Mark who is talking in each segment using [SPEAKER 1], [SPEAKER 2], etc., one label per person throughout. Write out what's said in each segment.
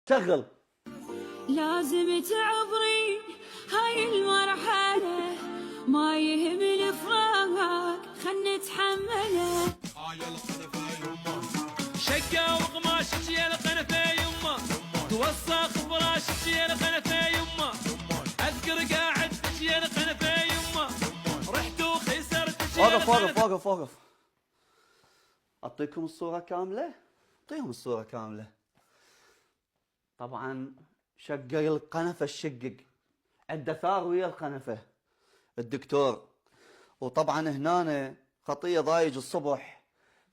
[SPEAKER 1] شغل.
[SPEAKER 2] لازم تعبرين هاي المرحلة، ما يهم الفراق خلنا نتحمله.
[SPEAKER 3] يا القنفة يمه شقة وقماشك يا القنفة يمه، توسخ فراشك يا القنفة يمه، اذكر قاعدتك يا القنفة يمه، رحت وخسرتك يا
[SPEAKER 1] وقف وقف
[SPEAKER 3] القنفة.
[SPEAKER 1] وقف وقف. اعطيكم الصورة كاملة؟ اعطيهم الصورة كاملة. طبعا شقق القنفة الشقق، عنده ثار ويا القنفة الدكتور. وطبعا هنا خطية ضايج الصبح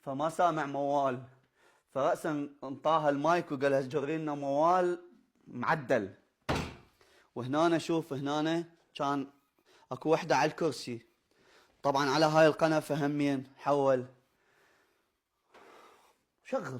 [SPEAKER 1] فما سامع موال، فرأسا انطاها المايك وقال لها جري لنا موال معدل. وهنا شوف هنا كان اكو وحدة على الكرسي، طبعا على هاي القنفة همين حول. شغل.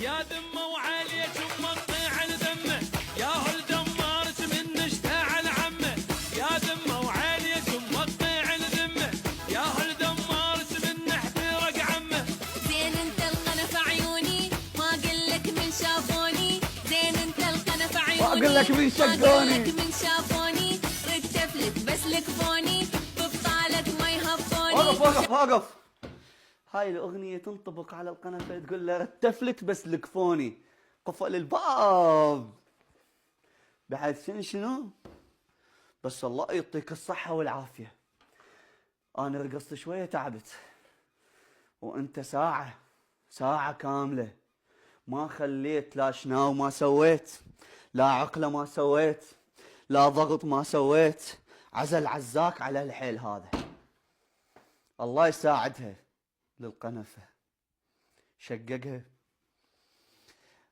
[SPEAKER 3] يا ذمه وعليك مقطع الذمه، يا هل دمارت من اشتعل عمه، يا ذمه وعليك مقطع الذمه، يا هل دمارت من احترق عمه.
[SPEAKER 2] زين انت القنفة عيوني، ما قلك من شافوني، زين انت القنفة عيوني،
[SPEAKER 1] ما أقول لك من شقوني،
[SPEAKER 2] ما قلك من شافوني، ردت افلت بس لكفوني، ببطالك ما يهفوني.
[SPEAKER 1] وقف وقف وقف. هاي الأغنية تنطبق على القنفة، تقول له رتفلك بس لكفوني. قفل الباب بعد شنو بس الله يعطيك الصحة والعافية. أنا رقصت شوية تعبت، وأنت ساعة كاملة ما خليت لا شناو ما سويت، لا عقلة ما سويت، لا ضغط ما سويت. عزل عزاك على الحيل هذا. الله يساعدها للقنفة، شققها.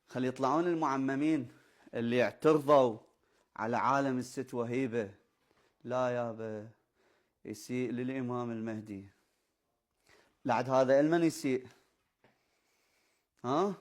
[SPEAKER 1] خلي يطلعون المعممين اللي اعترضوا على عالم الست وهيبة. لا يابا، يسيء للإمام المهدي. لعد هذا المن يسيء؟ ها؟